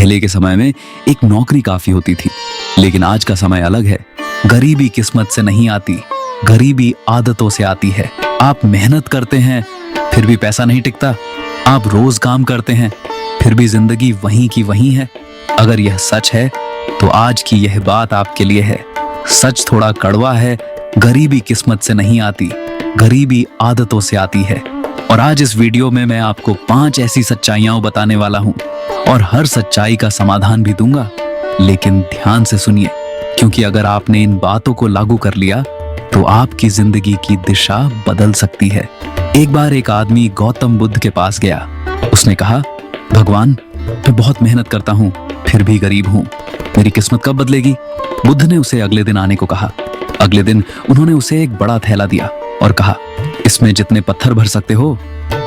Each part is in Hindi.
पहले के समय में एक नौकरी काफी होती थी, लेकिन आज का समय अलग है। गरीबी किस्मत से नहीं आती, गरीबी आदतों से आती है। आप मेहनत करते हैं फिर भी पैसा नहीं टिकता। आप रोज काम करते हैं फिर भी जिंदगी वहीं की वहीं है। अगर यह सच है तो आज की यह बात आपके लिए है। सच थोड़ा कड़वा है, गरीबी किस्मत से नहीं आती, गरीबी आदतों से आती है। और आज इस वीडियो में मैं आपको 5 ऐसी सच्चाइयां बताने वाला हूं और हर सच्चाई का समाधान भी दूंगा। लेकिन ध्यान से सुनिए, क्योंकि अगर आपने इन बातों को लागू कर लिया तो आपकी जिंदगी की दिशा बदल सकती है। एक बार एक आदमी गौतम बुद्ध के पास गया। उसने कहा, भगवान, मैं बहुत मेहनत करता हूँ फिर भी गरीब हूँ, मेरी किस्मत कब बदलेगी? बुद्ध ने उसे अगले दिन आने को कहा। अगले दिन उन्होंने उसे एक बड़ा थैला दिया और कहा, इसमें जितने पत्थर भर सकते हो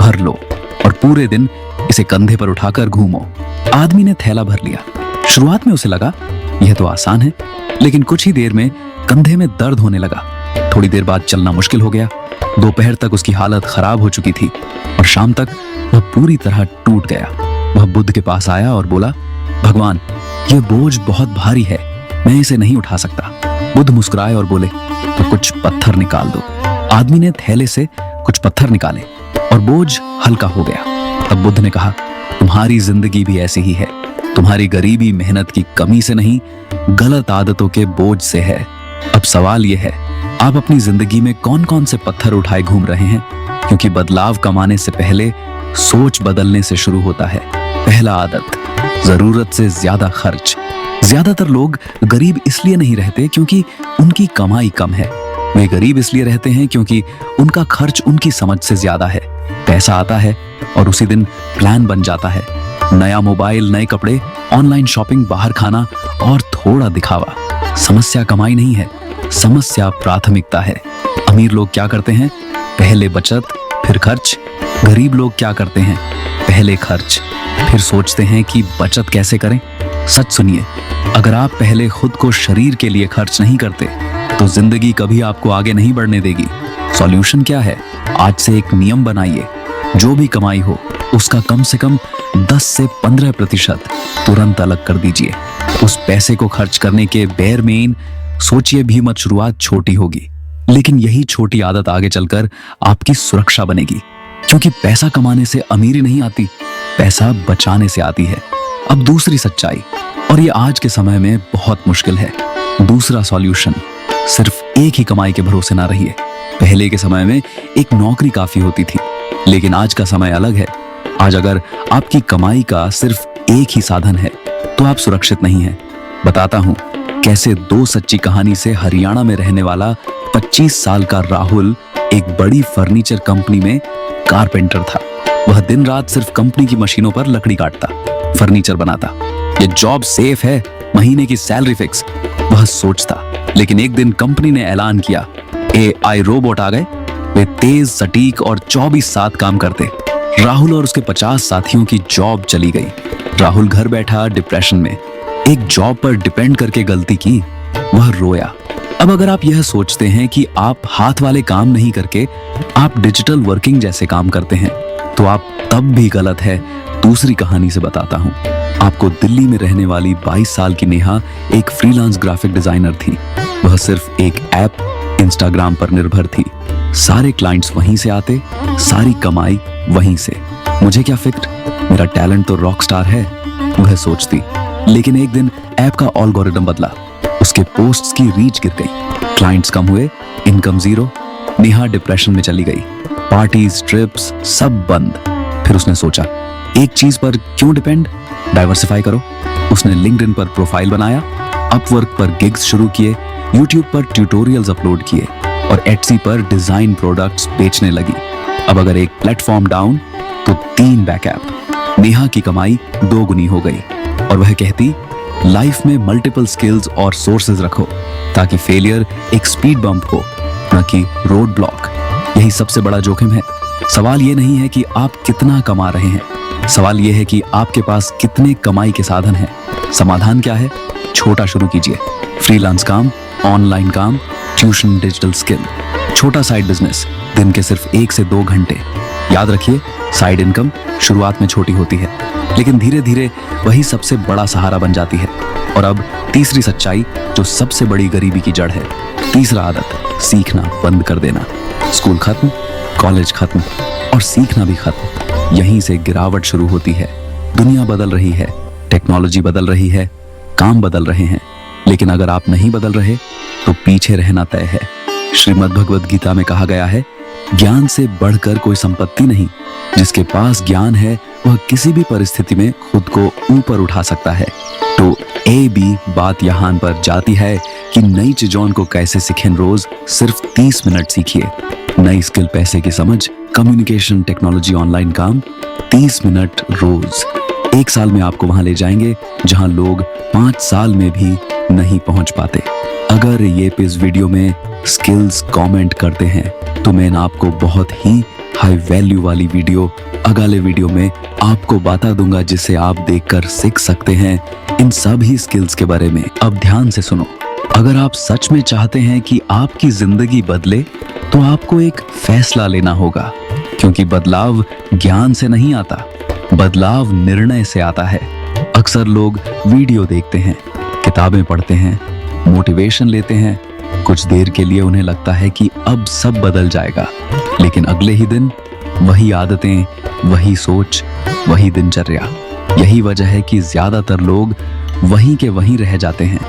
भर लो और पूरे दिन इसे कंधे पर उठाकर घूमो। आदमी ने थैला भर लिया। शुरुआत में उसे लगा यह तो आसान है, लेकिन कुछ ही देर में कंधे में दर्द होने लगा। थोड़ी देर बाद चलना मुश्किल हो गया। दोपहर तक उसकी हालत खराब हो चुकी थी और शाम तक वह पूरी तरह टूट गया। वह बुद्ध के पास आया और बोला, भगवान, यह बोझ बहुत भारी है, मैं इसे नहीं उठा सकता। बुद्ध मुस्कुराए और बोले, तो कुछ पत्थर निकाल दो। आदमी ने थैले से कुछ पत्थर निकाले और बोझ हल्का हो गया। तब बुद्ध ने कहा, तुम्हारी जिंदगी भी ऐसी ही है। तुम्हारी गरीबी मेहनत की कमी से नहीं, गलत आदतों के बोझ से है। अब सवाल यह है, आप अपनी जिंदगी में कौन कौन से पत्थर उठाए घूम रहे हैं? क्योंकि बदलाव कमाने से पहले सोच बदलने से शुरू होता है। पहला आदत, जरूरत से ज्यादा खर्च। ज्यादातर लोग गरीब इसलिए नहीं रहते क्योंकि उनकी कमाई कम है। वे गरीब इसलिए रहते हैं क्योंकि उनका खर्च उनकी समझ से ज्यादा है। पैसा आता है और उसी दिन प्लान बन जाता है। नया मोबाइल, नए कपड़े, ऑनलाइन शॉपिंग, बाहर खाना और थोड़ा दिखावा। समस्या कमाई नहीं है, समस्या प्राथमिकता है। अमीर लोग क्या करते हैं? पहले बचत फिर खर्च। गरीब लोग क्या करते हैं? पहले खर्च फिर सोचते हैं कि बचत कैसे करें। सच सुनिए, अगर आप पहले खुद को शरीर के लिए खर्च नहीं करते तो जिंदगी कभी आपको आगे नहीं बढ़ने देगी। सॉल्यूशन क्या है? आज से एक नियम बनाइए, जो भी कमाई हो उसका कम से कम 10 से 15% तुरंत अलग कर दीजिए। उस पैसे को खर्च करने के बेर मेन सोचिए भी मत। शुरुआत छोटी होगी, लेकिन यही छोटी आदत आगे चलकर आपकी सुरक्षा बनेगी। क्योंकि पैसा कमाने से अमीरी नहीं आती, पैसा बचाने से आती है। अब दूसरी सच्चाई, और ये आज के समय में बहुत मुश्किल है। दूसरा सॉल्यूशन, सिर्फ एक ही कमाई के भरोसे ना रहिए। पहले के समय में एक नौकरी काफी होती थी, लेकिन आज का समय अलग है। आज अगर आपकी कमाई का सिर्फ एक ही साधन है तो आप सुरक्षित नहीं हैं। बताता हूं कैसे। 2 सच्ची कहानी से। हरियाणा में रहने वाला 25 साल का राहुल एक बड़ी फर्नीचर कंपनी में कारपेंटर था। वह दिन रात सिर्फ कंपनी की मशीनों पर लकड़ी काटता, फर्नीचर बनाता। ये जॉब सेफ है, महीने की सैलरी फिक्स, वह सोचता। लेकिन एक दिन कंपनी ने ऐलान किया, AI रोबोट आ गए। वे तेज, सटीक और 24/7 काम करते। राहुल और उसके 50 साथियों की जॉब चली गई। राहुल घर बैठा डिप्रेशन में। एक जॉब पर डिपेंड करके गलती की, वह रोया। अब अगर आप यह सोचते हैं कि आप हाथ वाले काम नहीं करके आप डिजिटल वर्किंग जैसे काम करते हैं तो आप तब भी गलत है। दूसरी कहानी से बताता हूं आपको। दिल्ली में रहने वाली 22 साल की नेहा एक फ्रीलांस ग्राफिक डिजाइनर थी। वह सिर्फ एक ऐप इंस्टाग्राम पर निर्भर थी। सारे क्लाइंट्स वहीं से आते, सारी कमाई वहीं से। मुझे क्या फिक्र, मेरा टैलेंट तो रॉक स्टार है, वह सोचती। लेकिन एक दिन ऐप का एल्गोरिदम बदला। उसके पोस्ट्स की रीच गिर गई, क्लाइंट्स कम हुए, इनकम जीरो। नेहा डिप्रेशन में चली गई। पार्टीज, ट्रिप्स सब बंद। फिर उसने सोचा, एक चीज पर क्यों डिपेंड, डाइवर्सिफाई करो। उसने लिंक्डइन पर प्रोफाइल बनाया, अपवर्क पर गिग्स शुरू किए, यूट्यूब पर ट्यूटोरियल्स अपलोड किए और एट्सी पर डिजाइन प्रोडक्ट्स बेचने लगी। अब अगर एक प्लेटफॉर्म डाउन तो 3 बैकअप। नेहा की कमाई 2 गुनी हो गई और वह कहती, लाइफ में मल्टीपल स्किल्स और सोर्सेज रखो ताकि फेलियर एक स्पीड बम्प हो, न कि रोड ब्लॉक। यही सबसे बड़ा जोखिम है। सवाल ये नहीं है कि आप कितना कमा रहे हैं, सवाल यह है कि आपके पास कितने कमाई के साधन हैं। समाधान क्या है? छोटा शुरू कीजिए। फ्रीलांस काम, ऑनलाइन काम, ट्यूशन, डिजिटल स्किल। छोटा साइड बिजनेस, दिन के सिर्फ 1 से 2 घंटे। याद रखिए, साइड इनकम शुरुआत में छोटी होती है, लेकिन धीरे धीरे वही सबसे बड़ा सहारा बन जाती है। और अब तीसरी सच्चाई जो सबसे बड़ी गरीबी की जड़ है। तीसरा आदत, सीखना बंद कर देना। स्कूल खत्म, कॉलेज खत्म और सीखना भी खत्म। यहीं से गिरावट शुरू होती है। दुनिया बदल रही है, टेक्नोलॉजी बदल रही है, काम बदल रहे हैं, लेकिन अगर आप नहीं बदल रहे तो पीछे रहना तय है। श्रीमद् भगवद गीता में कहा गया है, ज्ञान से बढ़कर कोई संपत्ति नहीं। जिसके पास ज्ञान है वह किसी भी परिस्थिति में खुद को ऊपर उठा सकता है। तो बात यहाँ पर जाती है कि नई चीजों को कैसे सीखें। रोज सिर्फ 30 मिनट सीखिए। नई स्किल, पैसे की समझ, कम्युनिकेशन, टेक्नोलॉजी, ऑनलाइन काम, 30 मिनट रोज। 1 साल में आपको वहां ले जाएंगे जहां लोग 5 साल में भी नहीं पहुंच पाते। अगर ये इस वीडियो में स्किल्स कमेंट करते हैं तो मैं आपको बहुत ही हाई वैल्यू वाली वीडियो अगले वीडियो में आपको बता दूंगा, जिसे आप देखकर सीख सकते हैं इन सभी स्किल्स के बारे में। अब ध्यान से सुनो। अगर आप सच में चाहते हैं कि आपकी जिंदगी बदले तो आपको एक फैसला लेना होगा, क्योंकि बदलाव ज्ञान से नहीं आता, बदलाव निर्णय से आता है। अक्सर लोग वीडियो देखते हैं, किताबें पढ़ते हैं, मोटिवेशन लेते हैं। कुछ देर के लिए उन्हें लगता है कि अब सब बदल जाएगा, लेकिन अगले ही दिन वही आदतें, वही सोच, वही दिनचर्या। यही वजह है कि ज्यादातर लोग वहीं के वहीं रह जाते हैं।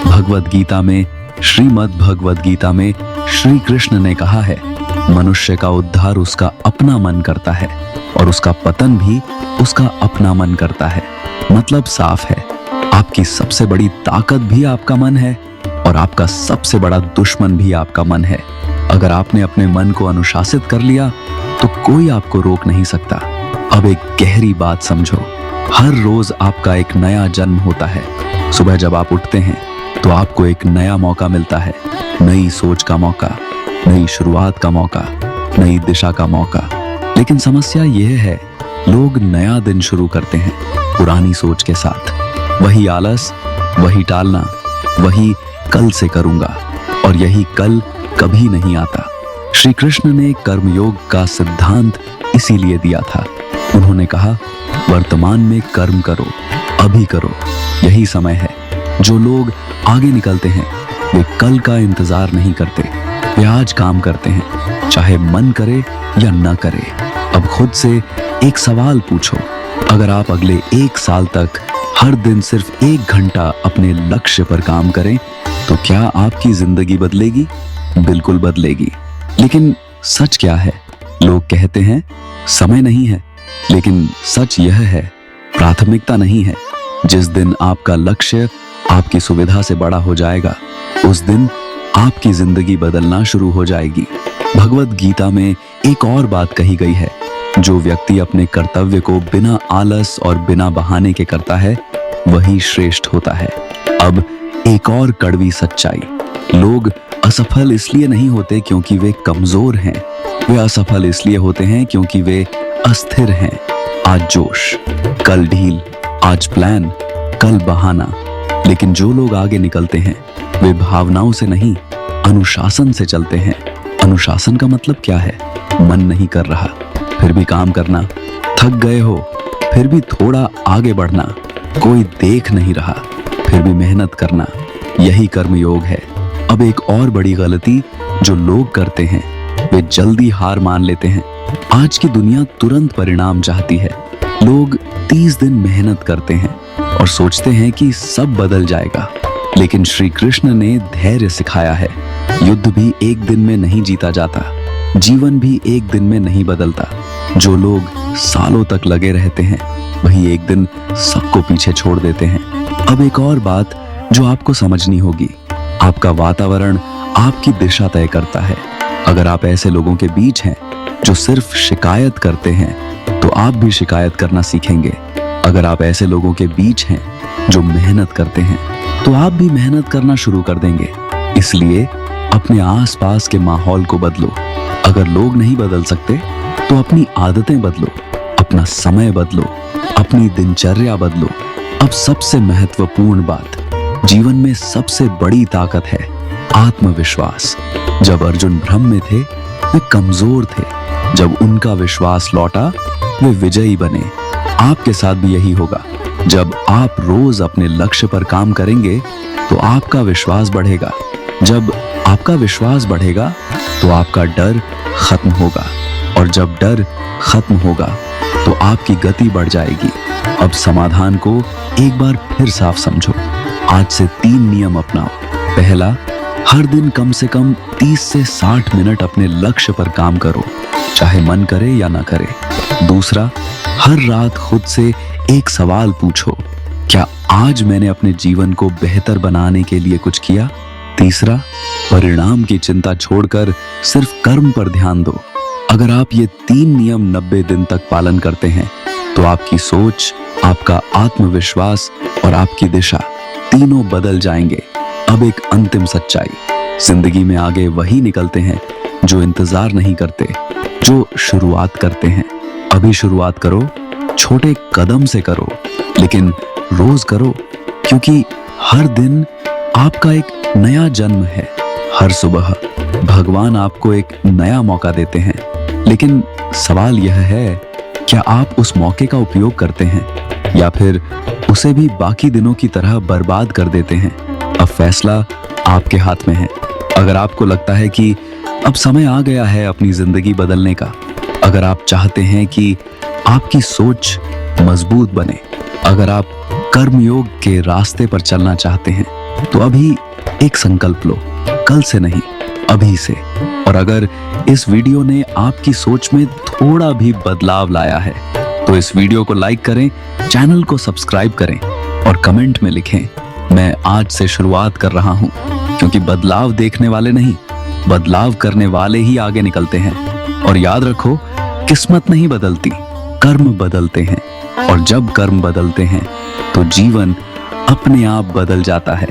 भगवद गीता में, श्रीमद् भगवद गीता में श्री कृष्ण ने कहा है, मनुष्य का उद्धार उसका अपना मन करता है और उसका पतन भी उसका अपना मन करता है। मतलब साफ है, आपकी सबसे बड़ी ताकत भी आपका मन है और आपका सबसे बड़ा दुश्मन भी आपका मन है। अगर आपने अपने मन को अनुशासित कर लिया तो कोई आपको रोक नहीं सकता। अब एक गहरी बात समझो, हर रोज आपका एक नया जन्म होता है। सुबह जब आप उठते हैं तो आपको एक नया मौका मिलता है, नई सोच का मौका, नई शुरुआत का मौका, नई दिशा का मौका। लेकिन समस्या यह है, लोग नया दिन शुरू करते हैं पुरानी सोच के साथ। वही आलस, वही टालना, वही कल से करूंगा, और यही कल कभी नहीं आता। श्री कृष्ण ने कर्मयोग का सिद्धांत इसीलिए दिया था। उन्होंने कहा, वर्तमान में कर्म करो, अभी करो, यही समय है। जो लोग आगे निकलते हैं वे कल का इंतजार नहीं करते, वे आज काम करते हैं, चाहे मन करे या न करे। अब खुद से एक सवाल पूछो, अगर आप अगले 1 साल तक हर दिन सिर्फ 1 घंटा अपने लक्ष्य पर काम करें तो क्या आपकी जिंदगी बदलेगी? बिल्कुल बदलेगी। लेकिन सच क्या है? लोग कहते हैं समय नहीं है, लेकिन सच यह है, प्राथमिकता नहीं है। जिस दिन आपका लक्ष्य आपकी सुविधा से बड़ा हो जाएगा, उस दिन आपकी जिंदगी बदलना शुरू हो जाएगी। भगवद गीता में एक और बात कही गई है, जो व्यक्ति अपने कर्तव्य को बिना आलस और बिना बहाने के करता है वही श्रेष्ठ होता है। अब एक और कड़वी सच्चाई, लोग असफल इसलिए नहीं होते क्योंकि वे कमजोर हैं, वे असफल इसलिए होते हैं क्योंकि वे अस्थिर हैं। आज जोश, कल ढील, आज प्लान, कल बहाना। लेकिन जो लोग आगे निकलते हैं वे भावनाओं से नहीं, अनुशासन से चलते हैं। अनुशासन का मतलब क्या है? मन नहीं कर रहा फिर भी काम करना, थक गए हो फिर भी थोड़ा आगे बढ़ना, कोई देख नहीं रहा फिर भी मेहनत करना, यही कर्मयोग है। अब एक और बड़ी गलती जो लोग करते हैं, वे जल्दी हार मान लेते हैं। आज की दुनिया तुरंत परिणाम चाहती है। लोग 30 दिन मेहनत करते हैं और सोचते हैं कि सब बदल जाएगा, लेकिन श्री कृष्ण ने धैर्य सिखाया है। युद्ध भी 1 दिन में नहीं जीता जाता, जीवन भी 1 दिन में नहीं बदलता। जो लोग सालों तक लगे रहते हैं वही एक दिन सबको पीछे छोड़ देते हैं। अब एक और बात जो आपको समझनी होगी, आपका वातावरण आपकी दिशा तय करता है। अगर आप ऐसे लोगों के बीच हैं जो सिर्फ शिकायत करते हैं तो आप भी शिकायत करना सीखेंगे। अगर आप ऐसे लोगों के बीच हैं जो मेहनत करते हैं तो आप भी मेहनत करना शुरू कर देंगे। इसलिए अपने आसपास के माहौल को बदलो। अगर लोग नहीं बदल सकते तो अपनी आदतें बदलो, अपना समय बदलो, अपनी दिनचर्या बदलो। अब सबसे महत्वपूर्ण बात, जीवन में सबसे बड़ी ताकत है आत्मविश्वास। जब अर्जुन भ्रम में थे, वे कमजोर थे, जब उनका विश्वास लौटा वे विजयी बने। आपके साथ भी यही होगा। जब आप रोज अपने लक्ष्य पर काम करेंगे तो आपका विश्वास बढ़ेगा। जब आपका विश्वास बढ़ेगा तो आपका डर खत्म होगा, और जब डर खत्म होगा तो आपकी गति बढ़ जाएगी। अब समाधान को एक बार फिर साफ समझो। आज से 3 नियम अपनाओ। पहला, हर दिन कम से कम 30 से 60 मिनट अपने लक्ष्य पर काम करो, चाहे मन करे या ना करे। दूसरा, हर रात खुद से एक सवाल पूछो, क्या आज मैंने अपने जीवन को बेहतर बनाने के लिए कुछ किया? तीसरा, परिणाम की चिंता छोड़कर सिर्फ कर्म पर ध्यान दो। अगर आप ये 3 नियम 90 दिन तक पालन करते हैं तो आपकी सोच, आपका आत्मविश्वास और आपकी दिशा तीनों बदल जाएंगे। अब एक अंतिम सच्चाई, जिंदगी में आगे वही निकलते हैं जो इंतजार नहीं करते, जो शुरुआत करते हैं। अभी शुरुआत करो, छोटे कदम से करो, लेकिन रोज करो, क्योंकि हर दिन आपका एक नया जन्म है। हर सुबह भगवान आपको एक नया मौका देते हैं, लेकिन सवाल यह है, क्या आप उस मौके का उपयोग करते हैं या फिर उसे भी बाकी दिनों की तरह बर्बाद कर देते हैं? अब फैसला आपके हाथ में है। अगर आपको लगता है कि अब समय आ गया है अपनी जिंदगी बदलने का, अगर आप चाहते हैं कि आपकी सोच मजबूत बने, अगर आप कर्मयोग के रास्ते पर चलना चाहते हैं, तो अभी एक संकल्प लो, कल से नहीं, अभी से। और अगर इस वीडियो ने आपकी सोच में थोड़ा भी बदलाव लाया है तो इस वीडियो को लाइक करें, चैनल को सब्सक्राइब करें और कमेंट में लिखें, मैं आज से शुरुआत कर रहा हूं। क्योंकि बदलाव देखने वाले नहीं, बदलाव करने वाले ही आगे निकलते हैं। और याद रखो, किस्मत नहीं बदलती, कर्म बदलते हैं। और जब कर्म बदलते हैं तो जीवन अपने आप बदल जाता है।